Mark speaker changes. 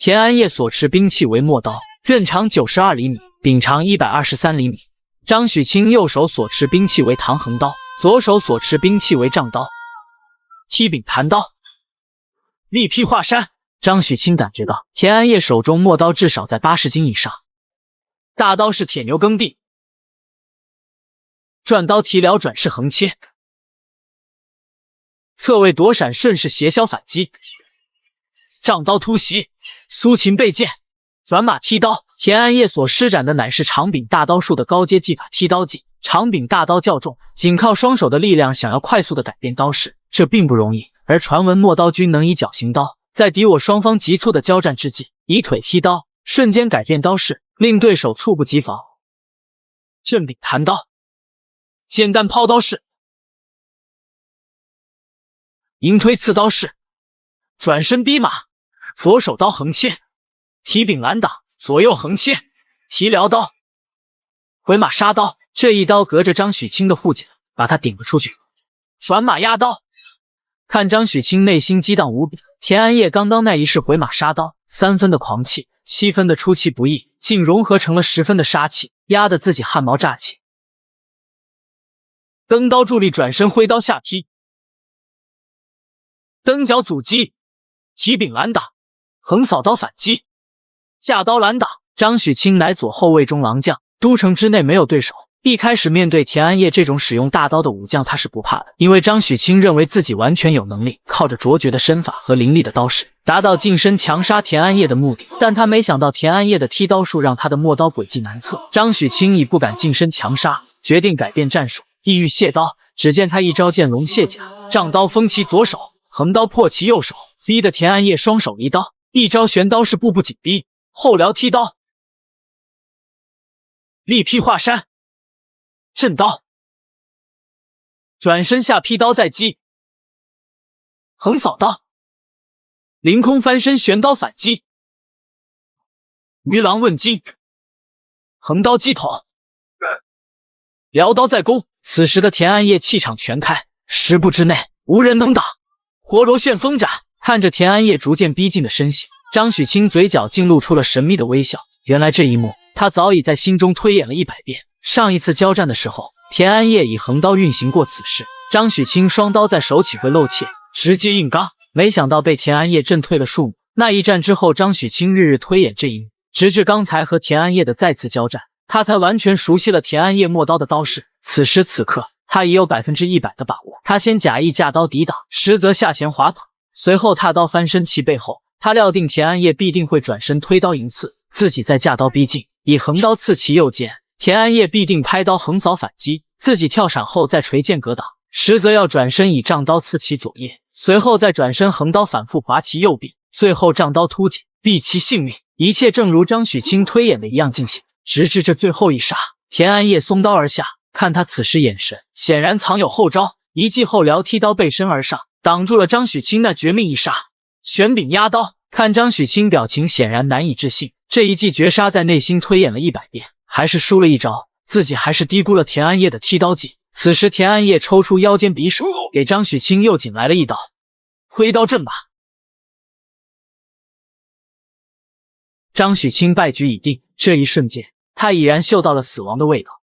Speaker 1: 田安业所持兵器为陌刀，刃长92厘米，柄长123厘米。张许清右手所持兵器为唐横刀，左手所持兵器为丈刀。踢柄弹刀，力劈华山。张许清感觉到田安业手中陌刀至少在80斤以上，大刀是铁牛耕地，转刀提撩转势横切，侧位躲闪顺势斜削反击，丈刀突袭，苏秦背剑，转马踢刀。田安业所施展的乃是长柄大刀术的高阶技法踢刀技。长柄大刀较重，仅靠双手的力量想要快速的改变刀势，这并不容易。而传闻陌刀君能以脚行刀，在敌我双方急促的交战之际，以腿踢刀，瞬间改变刀势，令对手猝不及防。正柄弹刀，简单抛刀式，迎推刺刀式，转身逼马，左手刀横切，提柄拦挡，左右横切，提撩刀，回马杀刀。这一刀隔着张许清的护甲，把他顶了出去。转马压刀，看张许清内心激荡无比。田安业刚刚那一式回马杀刀，3分的狂气，7分的出其不意，竟融合成了10分的杀气，压得自己汗毛炸起。蹬刀助力转身挥刀下劈，蹬脚阻击，提柄拦挡，横扫刀反击，架刀拦挡。张许清乃左后卫中郎将，都城之内没有对手。一开始面对田安业这种使用大刀的武将，他是不怕的，因为张许清认为自己完全有能力靠着卓绝的身法和凌厉的刀势达到近身强杀田安业的目的。但他没想到田安业的踢刀术让他的陌刀诡计难测，张许清已不敢近身强杀，决定改变战术，意欲卸刀。只见他一招剑龙卸甲，丈刀封其左手，横刀破其右手，逼得田安业双手离刀，一招旋刀是步步紧逼，后撩踢刀，力劈华山，震刀，转身下劈刀再击，横扫刀，凌空翻身旋刀反击，鱼狼问津，横刀击头，撩刀再攻。此时的田安业气场全开，10步之内无人能挡。活罗旋风斩，看着田安业逐渐逼近的身形，张许清嘴角竟露出了神秘的微笑。原来这一幕他早已在心中推演了100遍。上一次交战的时候，田安业以横刀运行过此事，张许清双刀在手起会漏切，直接硬刚，没想到被田安业震退了数目。那一战之后，张许清日日推演这一幕，直至刚才和田安业的再次交战，他才完全熟悉了田安业陌刀的刀势。此时此刻，他已有100%的把握。他先假意架刀抵挡，实则下前滑挡，随后踏刀翻身其背后。他料定田安业必定会转身推刀迎刺，自己再架刀逼近，以横刀刺其右肩。田安业必定拍刀横扫反击，自己跳闪后再垂剑格挡，实则要转身以丈刀刺其左腋，随后再转身横刀反复划其右臂，最后丈刀突进，毙其性命。一切正如张许清推演的一样进行，直至这最后一杀，田安业松刀而下。看他此时眼神，显然藏有后招，一记后撩踢刀背身而上，挡住了张许清那绝命一杀。旋柄压刀，看张许清表情显然难以置信，这一记绝杀在内心推演了100遍，还是输了一招，自己还是低估了田安业的踢刀技。此时田安业抽出腰间匕首，给张许清又紧来了一刀，挥刀震马。张许清败局已定，这一瞬间他已然嗅到了死亡的味道。